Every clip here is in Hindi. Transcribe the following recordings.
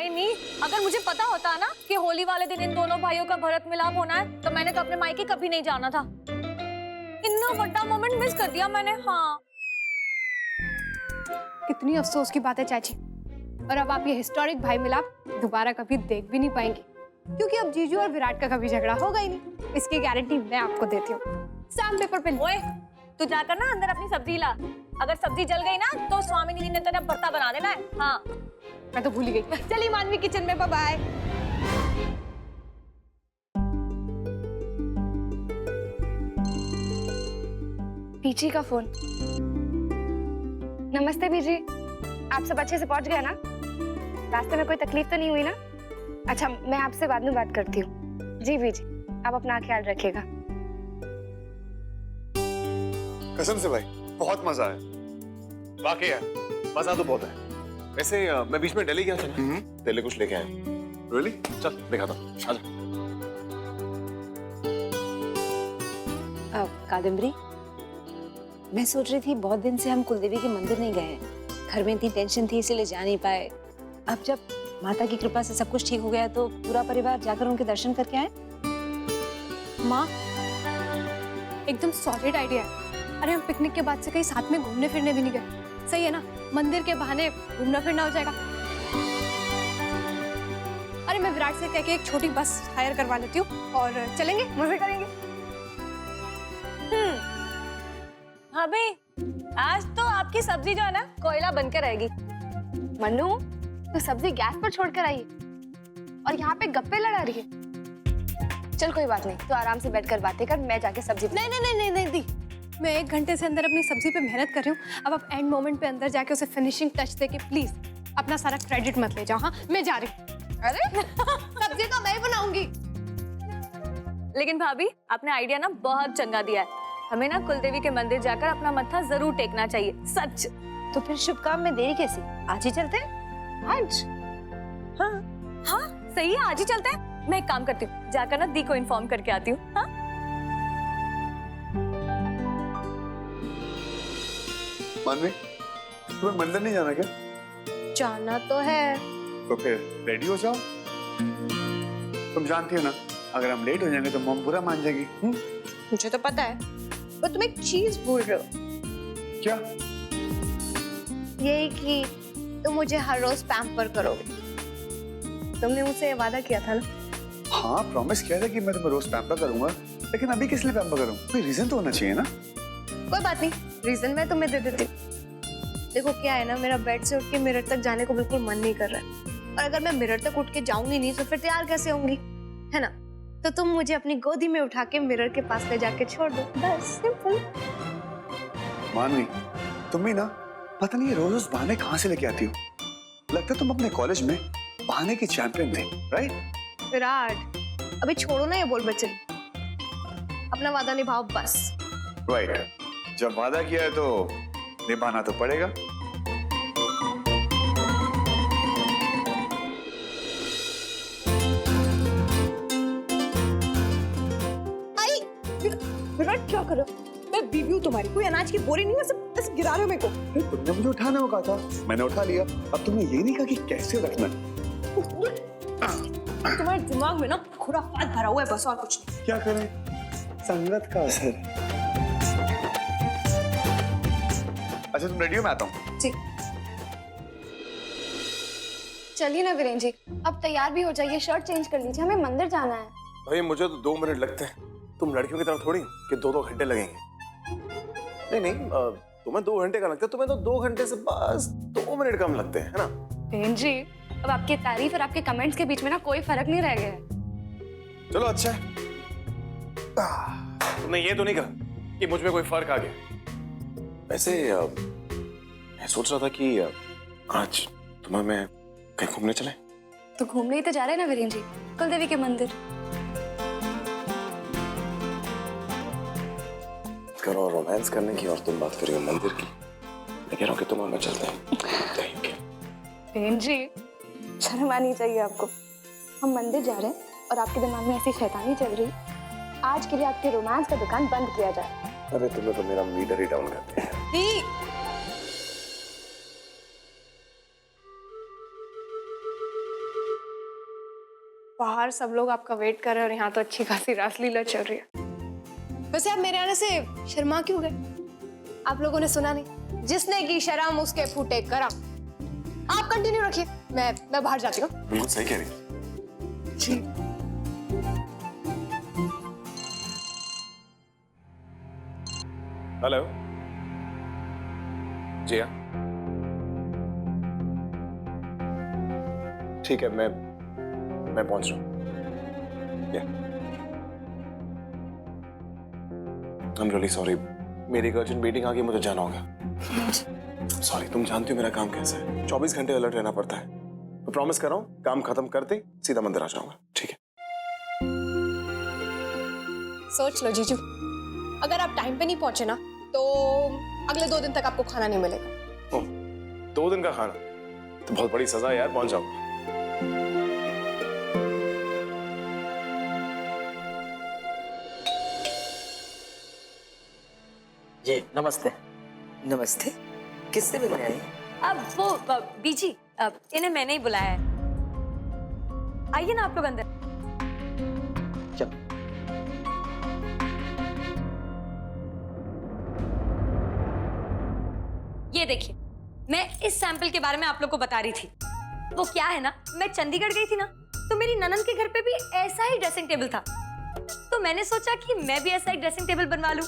भाई नहीं, अगर मुझे पता होता ना कि होली वाले दिन इन दोनों भाइयों का भरत मिलाप होना है तो मैंने तो अपने मायके कभी नहीं जाना था। इतना बड़ा मोमेंट मिस कर दिया मैंने। हाँ, कितनी अफसोस की बात है चाची। और अब आप ये हिस्टोरिक भाई मिलाप दोबारा कभी देख भी नहीं पाएंगे, क्योंकि अब जीजू और विराट का कभी झगड़ा होगा ही नहीं। इसकी गारंटी मैं आपको देती हूँ। स्टैम्प पेपर पे। ओए, तू जाकर ना अंदर अपनी सब्जी ला। अगर सब्जी जल गई ना तो स्वामी ने तेरा भरता बना देना है। हाँ, मैं तो भूल ही गई। चलिए मानवी किचन में, बाय बाय। पीची का फोन। नमस्ते बीजी, आप सब अच्छे से पहुंच गए ना? रास्ते में कोई तकलीफ तो नहीं हुई ना? अच्छा, मैं आपसे बाद में बात करती हूँ। जी बीजी, आप अपना ख्याल रखिएगा। कसम से भाई बहुत मजा आया। वाकई है, मजा तो बहुत है। वैसे मैं बीच में दिल्ली गया था ना, तेरे लिए कुछ लेके आया। रियली? चल दिखाता हूँ, आजा। कादम्बरी, मैं सोच रही थी बहुत दिन से हम कुलदेवी के मंदिर नहीं गए हैं। घर में इतनी टेंशन थी इसीलिए जा नहीं पाए। अब जब माता की कृपा से सब कुछ ठीक हो गया तो पूरा परिवार जाकर उनके दर्शन करके आए। माँ, एकदम सॉलिड आइडिया है। अरे हम पिकनिक के बाद से कहीं साथ में घूमने फिरने भी नहीं गए। सही है ना? मंदिर के बहाने घूमना फिरना हो जाएगा। अरे मैं विराट से कह के एक छोटी बस हायर करवा लेती हूँ और चलेंगे, मजे करेंगे। भाभी, आज तो आपकी सब्जी जो है ना कोयला बनकर रहेगी। मन्नू, तो सब्जी गैस पर छोड़कर आई और यहाँ पे गप्पे लड़ा रही है। चल कोई बात नहीं, तो आराम से बैठकर बातें कर, मैं जाके सब्जी। नहीं नहीं नहीं नहीं नहीं दी, मैं 1 घंटे से अंदर अपनी सब्जी पे मेहनत कर रही हूँ। अब आप एंड मोमेंट पे अंदर जाके उसे फिनिशिंग टच देके प्लीज अपना सारा क्रेडिट मत ले जाओ। हाँ, मैं जा रही हूँ। अरे सब्जी तो मैं ही बनाऊंगी। लेकिन भाभी, आपने आइडिया ना बहुत चंगा दिया है। हमें ना कुलदेवी के मंदिर जाकर अपना मत्था जरूर टेकना चाहिए, सच। तो फिर शुभ काम में देरी कैसी? आज ही चलते हैं? आज? हाँ हाँ, सही है, आज ही चलते हैं। मैं एक काम करती हूँ, जाकर ना दी को इन्फॉर्म करके आती हूँ। हाँ, मानवी, तुम्हें मंदिर नहीं जाना क्या? जाना तो है। तो फिर रेडी हो जाओ। तुम जानती हो ना, अगर हम लेट हो जाएंगे तो मम बुरा मान जाएगी। मुझे तो पता है, पर तुम एक चीज भूल रहे हो। क्या? यही कि तुम मुझे हर रोज पैम्पर करोगे। तुमने मुझसे वादा किया था ना? हाँ, प्रॉमिस किया था कि मैं तुम्हें रोज पैम्पर करूंगा, लेकिन अभी किस लिए पैम्पर करूं? कोई रीजन तो होना चाहिए ना? कोई बात नहीं, रीजन मैं तुम्हें दे देती हूँ। देखो क्या है ना, मेरा बेड से उठ के मिरर तक जाने को बिल्कुल मन नहीं कर रहा है। और अगर मैं मिरर तक उठ के जाऊंगी नहीं तो फिर तैयार कैसे होंगी, है ना? तो तुम मुझे अपनी गोदी में उठा के मिरर के पास ले जाके छोड़ दो, बस सिंपल। मानवी, तुम भी ना पता नहीं रोज रोज बहाने कहाँ से लेके आती हो। लगता है तुम अपने कॉलेज में बहाने की चैंपियन थे, राइट? विराट, अभी छोड़ो ना ये बोल बच्चे, अपना वादा निभाओ बस। राइट, जब वादा किया है तो निभाना तो पड़ेगा। विराट क्या करो? मैं बीवी हूँ तुम्हारी, कोई अनाज की बोरी नहीं है, सब ऐसे गिरा रहे हो मेरे को। तुमने मुझे उठाने को कहा था, मैंने उठा लिया। अब तुमने ये नहीं कहा कि कैसे रखना है। तुम्हारे दिमाग में ना खुराफात भरा हुआ है, बस और कुछ नहीं। क्या करें, संगत का असर। अच्छा तुम रेडी हो, मैं आता हूँ। जी चलिए ना वीरेंद्र जी, अब तैयार भी हो जाइए, शर्ट चेंज कर लीजिए, हमें मंदिर जाना है। भाई मुझे तो 2 मिनट लगते हैं, तुम लड़कियों की तरह थोड़ी कि 2-2 घंटे लगेंगे। नहीं, तुम्हें 2 घंटे का लगता है, तुम्हें तो 2 घंटे से बस 2 मिनट कम लगते हैं, है ना? वीरेंद्र जी, अब आपकी तारीफ और आपके कमेंट्स के बीच में ना कोई फर्क नहीं रह गया है। चलो अच्छा है। तुमने ये तो नहीं कहा कि मुझ में कोई फर्क आ गया। वैसे मैं सोच रहा था कि आज तुम्हें मैं कहीं घूमने चले। तो घूमने ही तो जा रहे हैं ना वीरेंद्र जी, कुलदेवी के मंदिर। करो रोमांस करने की और तुम बात करियो मंदिर की। मैं कह रहा हूँ कि तुम और मैं चलते हैं। वीरेंद्र जी, शर्म आनी चाहिए आपको। हम मंदिर जा रहे हैं और आपके दिमाग में ऐसी शैतानी चल रही है। आज के लिए आपके रोमांस का दुकान बंद किया जाए। अरे तुम्हें तो मेरा मीटर ही डाउन करते हैं। बाहर सब लोग आपका वेट कर रहे हैं और यहाँ तो अच्छी खासी रासलीला चल रही है। वैसे आप मेरे आने से शर्मा क्यों गए? आप लोगों ने सुना नहीं, जिसने की शर्म उसके फूटे करम। आप कंटिन्यू रखिए, मैं बाहर जाती हूँ। बिल्कुल सही कह रही है। हेलो जी हाँ, ठीक है, मैं पहुंच रहा हूँ। आई एम रियली सॉरी, मेरी एक अर्जेंट मीटिंग आ गई, मुझे जाना होगा। सॉरी, तुम जानती हो मेरा काम कैसा है, 24 घंटे अलर्ट रहना पड़ता है। मैं प्रॉमिस कर रहा हूँ, काम खत्म करते सीधा मंदिर आ जाऊंगा, ठीक है? सोच लो जीजू, अगर आप टाइम पे नहीं पहुंचे ना तो अगले 2 दिन तक आपको खाना नहीं मिलेगा। ओह, 2 दिन का खाना तो बहुत बड़ी सजा है यार, पहुंच जाऊंगा। जी नमस्ते। नमस्ते, किससे मिलने आए? अब वो बीजी, इन्हें मैंने ही बुलाया है। आइए ना आप लोग अंदर। चलो। ये देखिए, मैं इस सैंपल के बारे में आप लोग को बता रही थी। वो क्या है ना, मैं चंडीगढ़ गई थी ना, तो मेरी ननद के घर पे भी ऐसा ही ड्रेसिंग टेबल था, तो मैंने सोचा कि मैं भी ऐसा एक ड्रेसिंग टेबल बनवा लूं।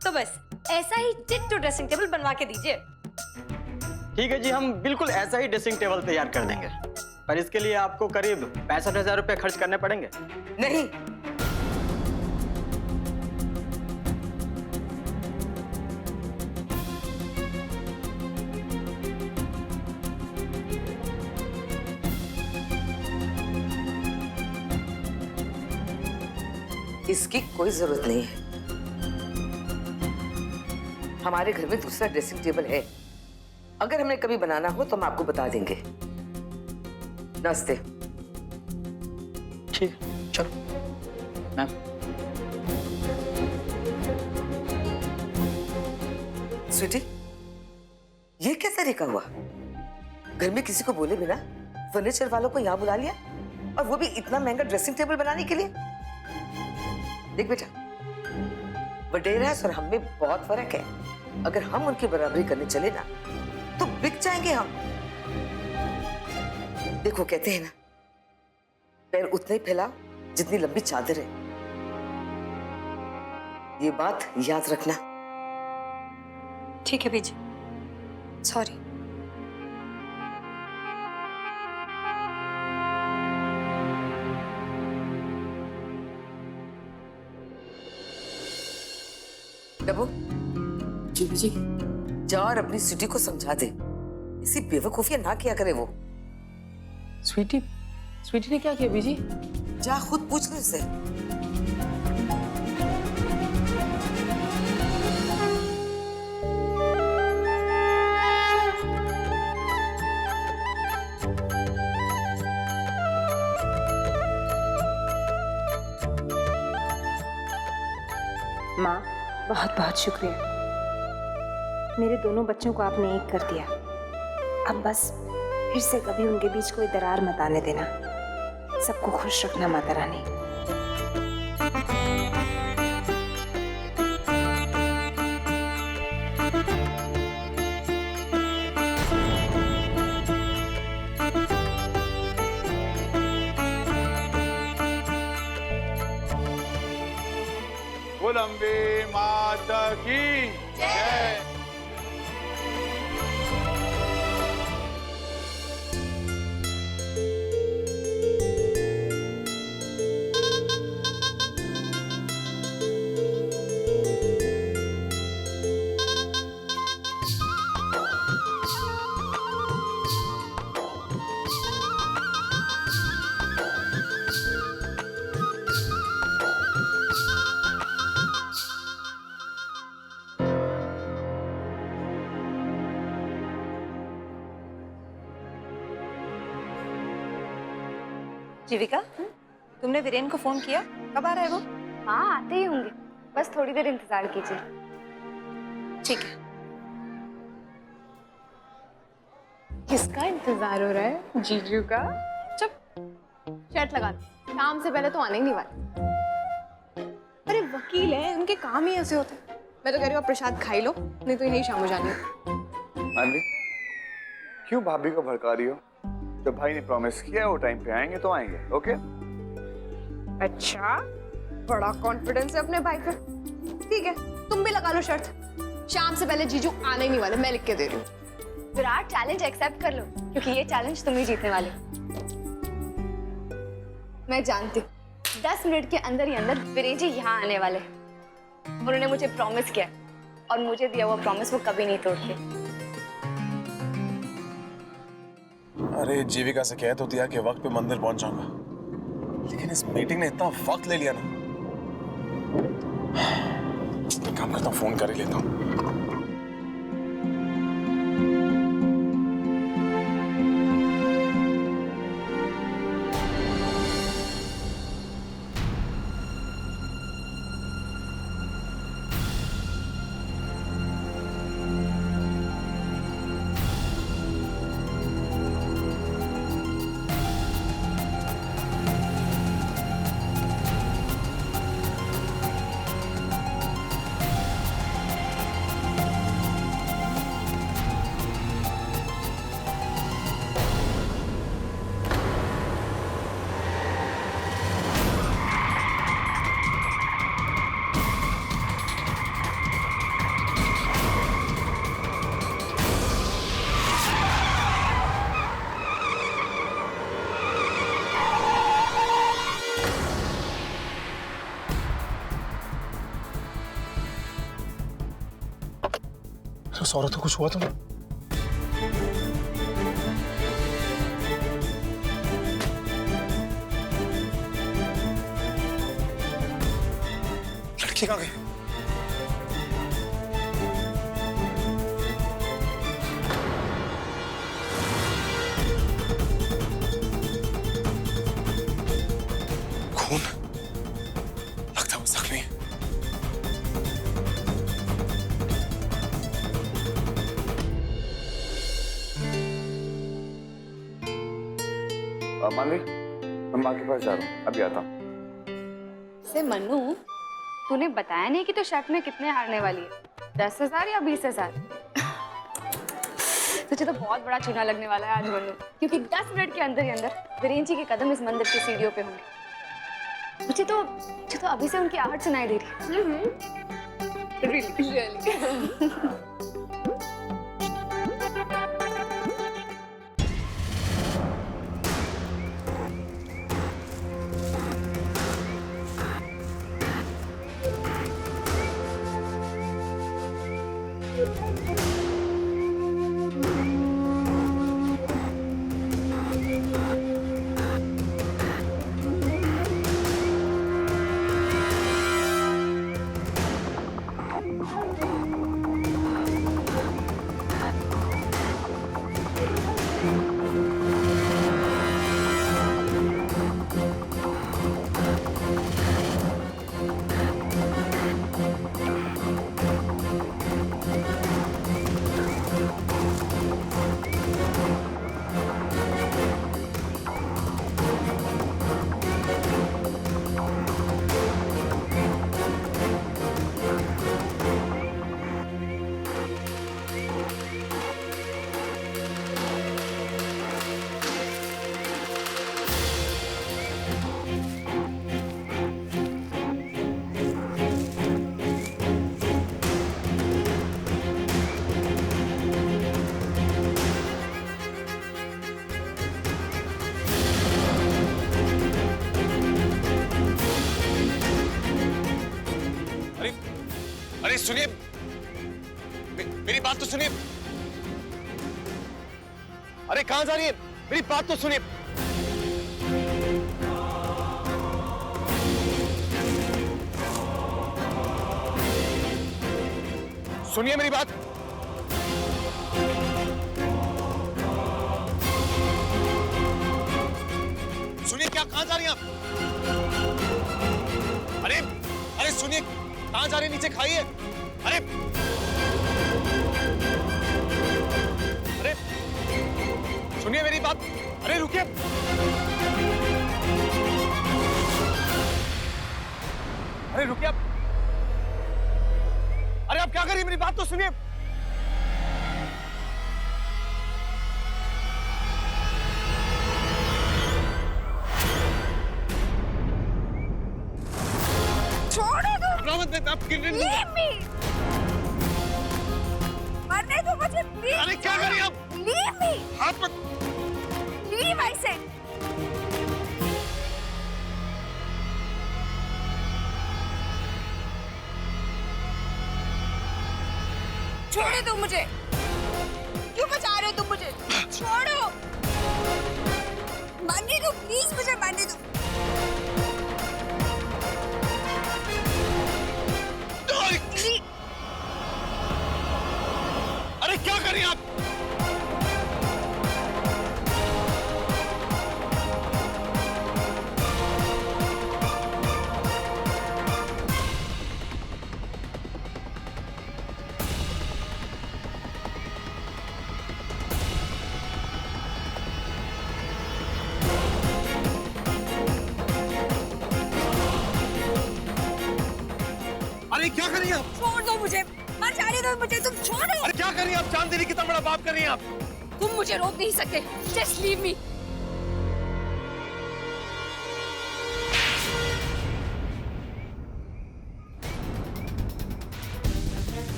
तो बस ऐसा ही डिट्टो ड्रेसिंग टेबल बनवा के दीजिए। ठीक है जी, हम बिल्कुल ऐसा ही ड्रेसिंग टेबल तैयार कर देंगे, पर इसके लिए आपको करीब 65,000 रुपए खर्च करने पड़ेंगे। नहीं, इसकी कोई जरूरत नहीं है। हमारे घर में दूसरा ड्रेसिंग टेबल है, अगर हमें कभी बनाना हो तो हम आपको बता देंगे। नमस्ते। ठीक, चलो मैम। स्वीटी, ये क्या तरीका हुआ? घर में किसी को बोले बिना फर्नीचर वालों को यहाँ बुला लिया, और वो भी इतना महंगा ड्रेसिंग टेबल बनाने के लिए। देख बेटा, वडेरास और हम में बहुत फर्क है। अगर हम उनकी बराबरी करने चले ना तो बिक जाएंगे हम। देखो, कहते हैं ना, पैर उतना ही फैलाओ जितनी लंबी चादर है। ये बात याद रखना। ठीक है बीजी, सॉरी। डबो, जी जी। जा और अपनी स्वीटी को समझा दे, इसी बेवकूफियां ना किया करे वो। स्वीटी ने क्या किया बीजी? जा खुद पूछ ले उससे। माँ, बहुत बहुत शुक्रिया। मेरे दोनों बच्चों को आपने एक कर दिया। अब बस फिर से कभी उनके बीच कोई दरार मत आने देना। सबको खुश रखना माता रानी। अम्बे माता की जय। जीविका, तुमने वीरेन को फोन किया? कब आ रहा है वो? हाँ, आते ही होंगे, बस थोड़ी देर इंतजार कीजिए। ठीक है। किसका इंतजार हो रहा है? जीजू का। चुप, शर्ट लगा लो। शाम से पहले तो आने ही नहीं वाले। अरे वकील है, उनके काम ही ऐसे होते हैं। मैं तो कह रही हूँ आप प्रसाद खा ही लो, नहीं तो इन्हें शाम हो जानी है। मानवी, क्यों भाभी को भड़का रही हो? तो भाई ने प्रॉमिस किया है वो टाइम पे आएंगे तो आएंगे, ओके? अच्छा, बड़ा कॉन्फिडेंस है अपने भाई पे। ठीक है, तुम भी लगा लो शर्त, शाम से पहले जीजू आने ही नहीं वाले, मैं लिख के दे रही हूँ। विराट, चैलेंज एक्सेप्ट कर लो, क्योंकि ये चैलेंज तुम ही जीतने वाले। मैं जानती, 10 मिनट के अंदर ही अंदर वीरेन जी यहाँ आने वाले। उन्होंने मुझे प्रॉमिस किया और मुझे दिया हुआ प्रॉमिस वो कभी नहीं तोड़ते। अरे जीविका से कह तो दिया कि वक्त पे मंदिर पहुंच जाऊंगा, लेकिन इस मीटिंग ने इतना वक्त ले लिया ना। एक काम करता हूँ, फोन कर ही लेता हूँ। उस औरत को कुछ हुआ तो नहीं? लड़की कहाँ गई? खून लगता है वो जख्मी है। मानवी, मैं माँ के पास जा रहा हूँ, अभी आता हूँ। से मनु, तूने बताया नहीं कि तू शर्ट में कितने हारने वाली है, 10,000 या 20,000? तुझे तो बहुत बड़ा चूना लगने वाला है आज मनु, क्योंकि 10 मिनट के अंदर ही अंदर वीरेन जी के कदम इस मंदिर की सीढ़ियों पे होंगे। मुझे तो अभी से उनकी आहट सुनाई दे रही है। Really? अरे सुनिए, मेरी बात तो सुनिए। अरे कहां जा रही है? मेरी बात तो सुनिए। सुनिए मेरी बात। सुनिए, क्या कहां जा रही हैं आप? अरे अरे सुनिए, कहां जा रही हैं? नीचे खाइए। अरे अरे सुनिए मेरी बात। अरे रुकिए। सुनिए। छोड़ो तुम। आप Leave me. मरने दो मुझे please। अरे क्या करिए आप? Leave me. आप Leave I said। छोड़ो तुम मुझे। क्यों बचा रहे हो तुम मुझे? छोड़ो। मरने दो प्लीज, मुझे मरने दो। अरे क्या करिए आप? अरे क्या करिए आप? छोड़ दो मुझे। मर जाने दो मुझे, तुम छोड़ो। अरे क्या करिए आप? जान देने कितना बड़ा पाप कर रही हैं आप। तुम मुझे रोक नहीं सकते। Just leave me।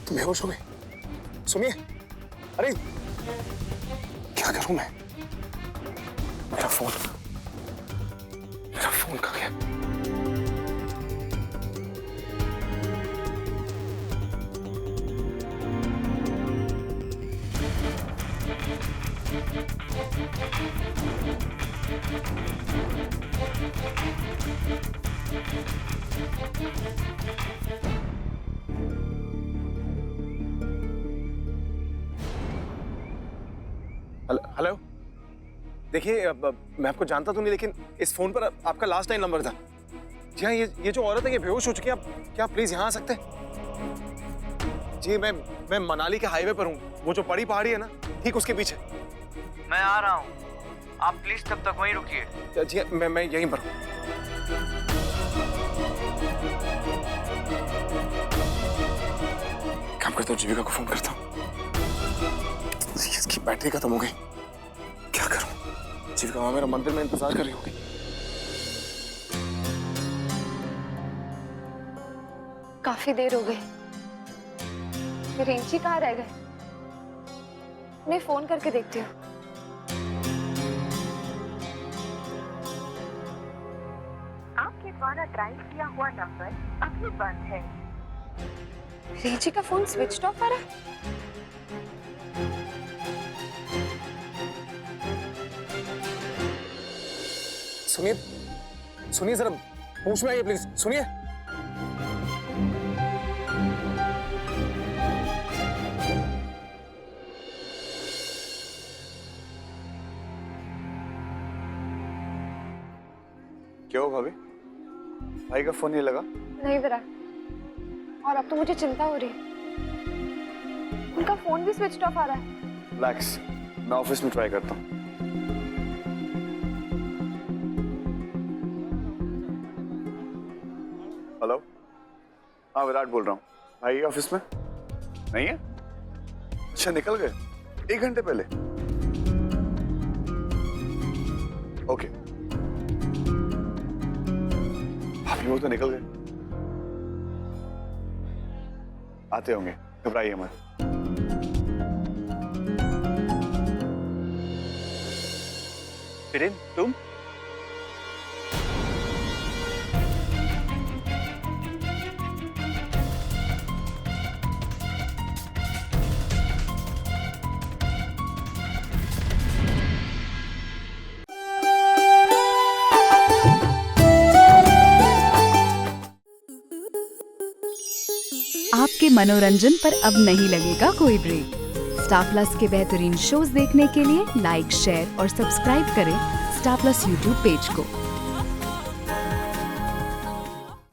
तुम बेहोश हो गए? सुनिए, अरे क्या करूं मैं? मेरा फोन कहाँ गया? हेलो, देखिए मैं आपको जानता तो नहीं, लेकिन इस फोन पर आपका लास्ट टाइम नंबर था। जी हाँ, ये जो औरत है ये बेहोश हो चुकी है। आप क्या प्लीज यहाँ आ सकते हैं? जी मैं मनाली के हाईवे पर हूँ, वो जो बड़ी पहाड़ी है ना, ठीक उसके पीछे। मैं आ रहा हूँ, आप प्लीज तब तक वहीं रुकिए। जी हाँ, मैं यहीं पर हूँ। काम करता हूँ, जीविका को फोन करता हूँ। इसकी बैटरी खत्म हो गई, क्या करूं? जीविका वहां मेरा मंदिर में इंतजार कर रही होगी। काफी देर हो गई। रिंची कहाँ रह गए? मैं फोन करके देखती हूँ। आपके द्वारा डायल किया हुआ नंबर अभी बंद है। रिंची का फोन स्विच ऑफ आ रहा है। सुनिए जरा, होश में आइए प्लीज। सुनिए, क्या हो भाभी? भाई का फोन नहीं लगा? नहीं विराट, और अब तो मुझे चिंता हो रही है। उनका फोन भी स्विच ऑफ आ रहा है। रिलैक्स, मैं ऑफिस में ट्राई करता हूँ। हेलो, हाँ विराट बोल रहा हूँ। भाई ऑफिस में नहीं है? अच्छा, निकल गए 1 घंटे पहले। ओके, भाभी वो तो निकल गए, आते होंगे, घबराइए मत। फिरिन, तुम? आपके मनोरंजन पर अब नहीं लगेगा कोई ब्रेक। स्टार प्लस के बेहतरीन शोज देखने के लिए लाइक, शेयर और सब्सक्राइब करें स्टार प्लस यूट्यूब पेज को।